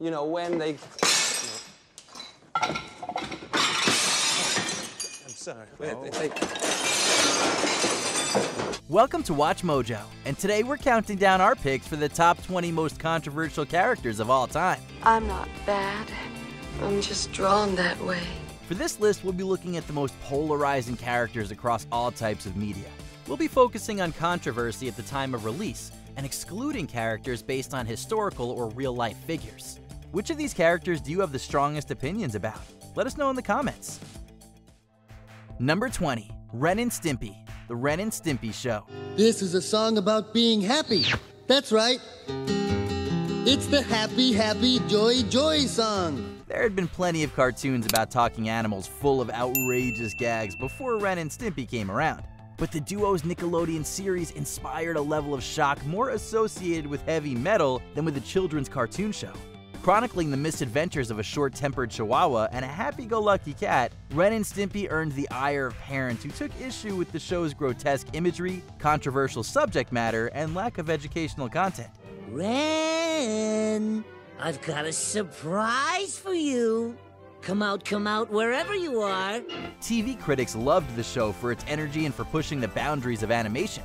you know, when they... I'm sorry. Welcome to WatchMojo, and today we're counting down our picks for the top 20 most controversial characters of all time. I'm not bad. I'm just drawn that way. For this list, we'll be looking at the most polarizing characters across all types of media. We'll be focusing on controversy at the time of release, and excluding characters based on historical or real-life figures. Which of these characters do you have the strongest opinions about? Let us know in the comments. Number 20. Ren and Stimpy. The Ren and Stimpy Show. This is a song about being happy. That's right. It's the Happy, Happy, Joy, Joy song. There had been plenty of cartoons about talking animals full of outrageous gags before Ren and Stimpy came around. But the duo's Nickelodeon series inspired a level of shock more associated with heavy metal than with a children's cartoon show. Chronicling the misadventures of a short-tempered chihuahua and a happy-go-lucky cat, Ren and Stimpy earned the ire of parents who took issue with the show's grotesque imagery, controversial subject matter, and lack of educational content. Ren, I've got a surprise for you. Come out, wherever you are. TV critics loved the show for its energy and for pushing the boundaries of animation.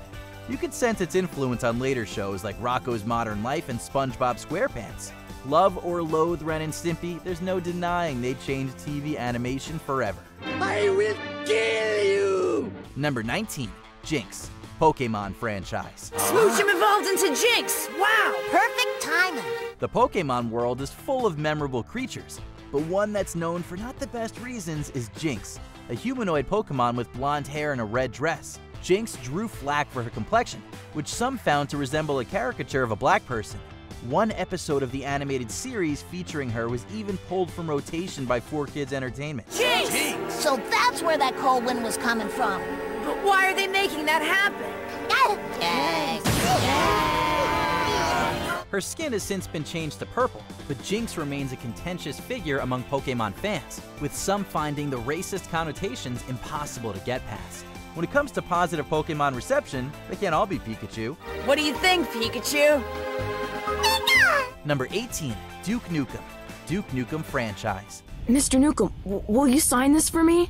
You could sense its influence on later shows like Rocko's Modern Life and SpongeBob SquarePants. Love or loathe Ren and Stimpy, there's no denying they changed TV animation forever. I will kill you! Number 19. Jinx. Pokemon franchise. Smoochum evolved into Jinx! Wow! Perfect timing! The Pokemon world is full of memorable creatures, but one that's known for not the best reasons is Jinx, a humanoid Pokemon with blonde hair and a red dress. Jinx drew flack for her complexion, which some found to resemble a caricature of a black person. One episode of the animated series featuring her was even pulled from rotation by 4Kids Entertainment. Jinx! So that's where that cold wind was coming from. But why are they making that happen? Her skin has since been changed to purple, but Jinx remains a contentious figure among Pokemon fans, with some finding the racist connotations impossible to get past. When it comes to positive Pokemon reception, they can't all be Pikachu. What do you think, Pikachu? Number 18. Duke Nukem. Duke Nukem franchise. Mr. Nukem, will you sign this for me?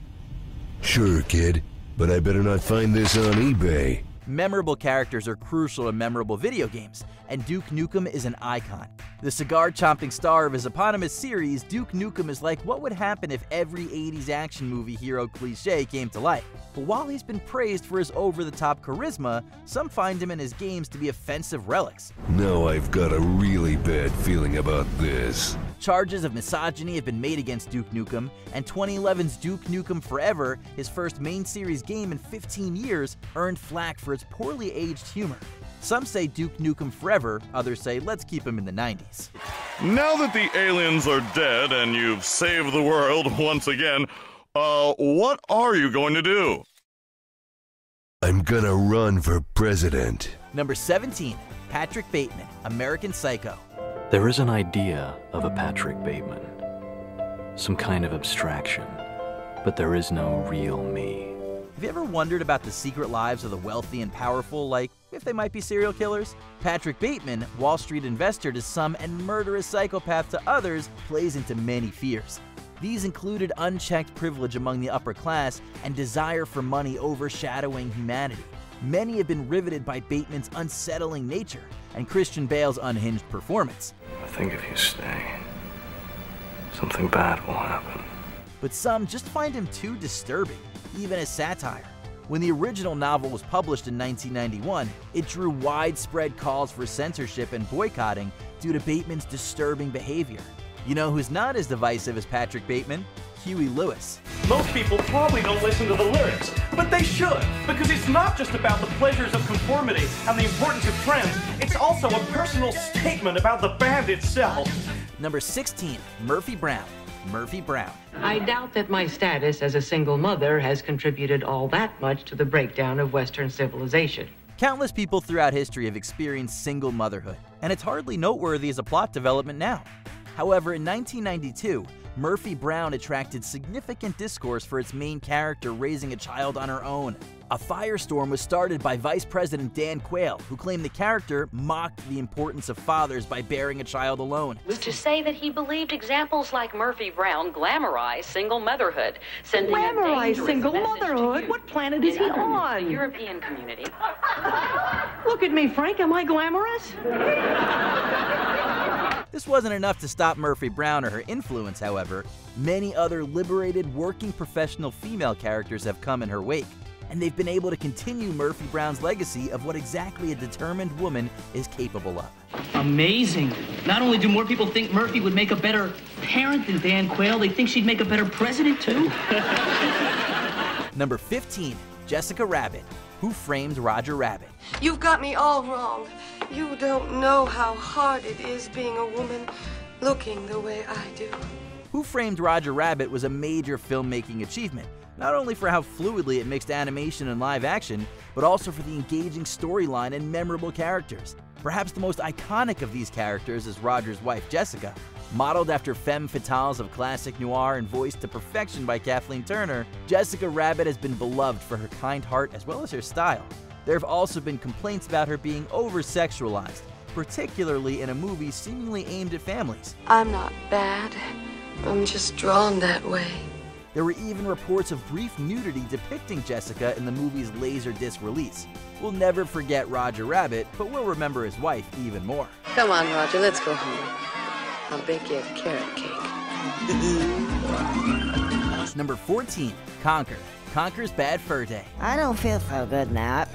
Sure, kid, but I better not find this on eBay. Memorable characters are crucial in memorable video games, and Duke Nukem is an icon. The cigar-chomping star of his eponymous series, Duke Nukem is like what would happen if every 80s action movie hero cliché came to life. But while he's been praised for his over-the-top charisma, some find him and his games to be offensive relics. Now I've got a really bad feeling about this. Charges of misogyny have been made against Duke Nukem, and 2011's Duke Nukem Forever, his first main series game in 15 years, earned flack for its poorly aged humor. Some say Duke Nukem Forever, others say let's keep him in the 90s. Now that the aliens are dead and you've saved the world once again, what are you going to do? I'm gonna run for president. Number 17. Patrick Bateman, American Psycho. There is an idea of a Patrick Bateman, some kind of abstraction, but there is no real me. Have you ever wondered about the secret lives of the wealthy and powerful, like if they might be serial killers? Patrick Bateman, Wall Street investor to some and murderous psychopath to others, plays into many fears. These included unchecked privilege among the upper class and desire for money overshadowing humanity. Many have been riveted by Bateman's unsettling nature and Christian Bale's unhinged performance. I think if you stay, something bad will happen. But some just find him too disturbing, even as satire. When the original novel was published in 1991, it drew widespread calls for censorship and boycotting due to Bateman's disturbing behavior. You know who's not as divisive as Patrick Bateman? Huey Lewis. Most people probably don't listen to the lyrics, but they should, because it's not just about the pleasures of conformity and the importance of trends, it's also a personal statement about the band itself. Number 16. Murphy Brown. Murphy Brown. I doubt that my status as a single mother has contributed all that much to the breakdown of Western civilization. Countless people throughout history have experienced single motherhood, and it's hardly noteworthy as a plot development now. However, in 1992, Murphy Brown attracted significant discourse for its main character raising a child on her own. A firestorm was started by Vice President Dan Quayle, who claimed the character mocked the importance of fathers by bearing a child alone. To say that he believed examples like Murphy Brown glamorize single motherhood, sending Glamorize single motherhood? What planet is he on? The European community. Look at me, Frank. Am I glamorous? This wasn't enough to stop Murphy Brown or her influence, however. Many other liberated, working professional female characters have come in her wake, and they've been able to continue Murphy Brown's legacy of what exactly a determined woman is capable of. Amazing. Not only do more people think Murphy would make a better parent than Dan Quayle, they think she'd make a better president, too. Number 15, Jessica Rabbit. Who Framed Roger Rabbit? You've got me all wrong. You don't know how hard it is being a woman looking the way I do. Who Framed Roger Rabbit was a major filmmaking achievement, not only for how fluidly it mixed animation and live action, but also for the engaging storyline and memorable characters. Perhaps the most iconic of these characters is Roger's wife, Jessica. Modeled after femme fatales of classic noir and voiced to perfection by Kathleen Turner, Jessica Rabbit has been beloved for her kind heart as well as her style. There have also been complaints about her being over-sexualized, particularly in a movie seemingly aimed at families. I'm not bad. I'm just drawn that way. There were even reports of brief nudity depicting Jessica in the movie's Laserdisc release. We'll never forget Roger Rabbit, but we'll remember his wife even more. Come on, Roger, let's go home. I'll bake you a carrot cake. Number 14, Conker. Conker's Bad Fur Day. I don't feel so good now.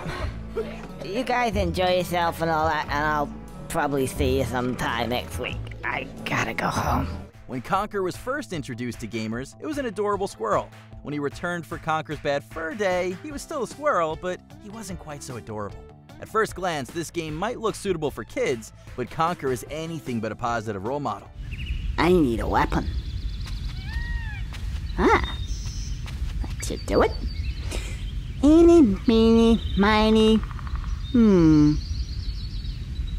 You guys enjoy yourself and all that, and I'll probably see you sometime next week. I gotta go home. When Conker was first introduced to gamers, it was an adorable squirrel. When he returned for Conker's Bad Fur Day, he was still a squirrel, but he wasn't quite so adorable. At first glance, this game might look suitable for kids, but Conker is anything but a positive role model. I need a weapon. That should do it. Eeny, meeny, miny,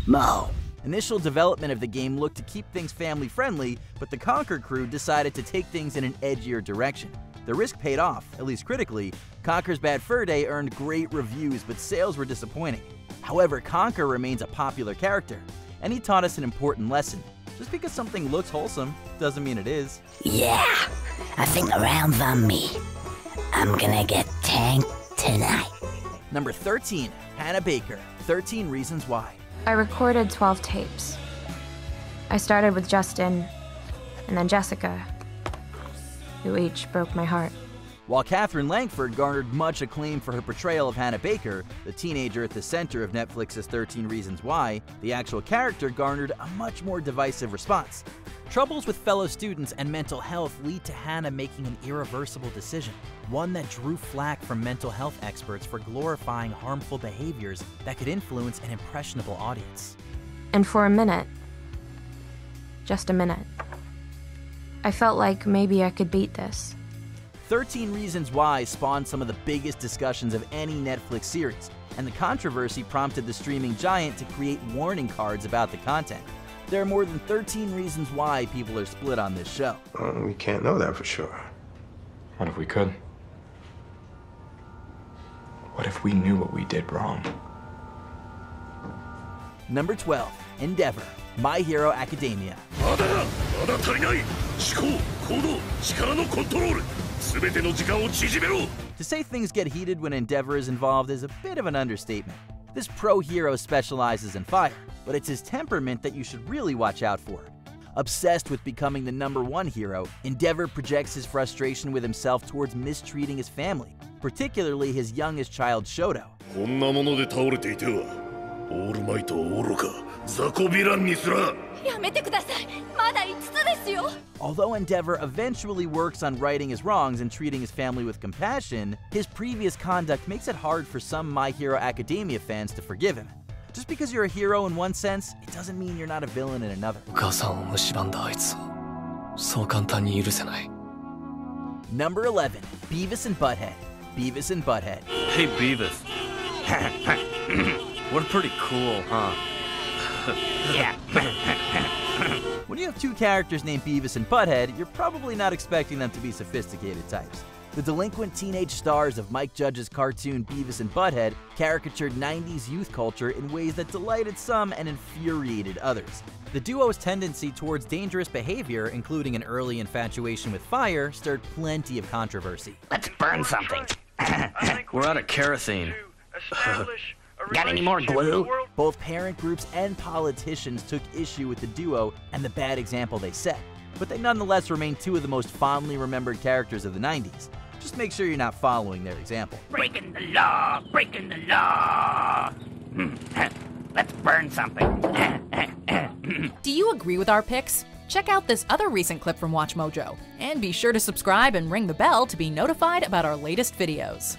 mo. Initial development of the game looked to keep things family-friendly, but the Conker crew decided to take things in an edgier direction. The risk paid off, at least critically. Conker's Bad Fur Day earned great reviews, but sales were disappointing. However, Conker remains a popular character, and he taught us an important lesson. Just because something looks wholesome doesn't mean it is. Yeah, I think the round's on me. I'm gonna get tanked tonight. Number 13, Hannah Baker, 13 Reasons Why. I recorded 12 tapes. I started with Justin, and then Jessica, who each broke my heart. While Catherine Langford garnered much acclaim for her portrayal of Hannah Baker, the teenager at the center of Netflix's 13 Reasons Why, the actual character garnered a much more divisive response. Troubles with fellow students and mental health lead to Hannah making an irreversible decision, one that drew flack from mental health experts for glorifying harmful behaviors that could influence an impressionable audience. And for a minute, just a minute, I felt like maybe I could beat this. 13 Reasons Why spawned some of the biggest discussions of any Netflix series, and the controversy prompted the streaming giant to create warning cards about the content. There are more than 13 reasons why people are split on this show. We can't know that for sure. What if we could? What if we knew what we did wrong? Number 12, Endeavor, My Hero Academia. To say things get heated when Endeavor is involved is a bit of an understatement. This pro-hero specializes in fire, but it's his temperament that you should really watch out for. Obsessed with becoming the #1 hero, Endeavor projects his frustration with himself towards mistreating his family, particularly his youngest child, Shoto. Although Endeavor eventually works on righting his wrongs and treating his family with compassion, his previous conduct makes it hard for some My Hero Academia fans to forgive him. Just because you're a hero in one sense, it doesn't mean you're not a villain in another. Number 11, Beavis and Butthead. Beavis and Butthead. Hey, Beavis. We're pretty cool, huh? Yeah. When you have two characters named Beavis and Butthead, you're probably not expecting them to be sophisticated types. The delinquent teenage stars of Mike Judge's cartoon Beavis and Butthead caricatured 90s youth culture in ways that delighted some and infuriated others. The duo's tendency towards dangerous behavior, including an early infatuation with fire, stirred plenty of controversy. Let's burn something. We're out of kerosene. Got any more glue? Both parent groups and politicians took issue with the duo and the bad example they set, but they nonetheless remain two of the most fondly remembered characters of the 90s. Just make sure you're not following their example. Breaking the law, breaking the law. Let's burn something. Do you agree with our picks? Check out this other recent clip from WatchMojo, and be sure to subscribe and ring the bell to be notified about our latest videos.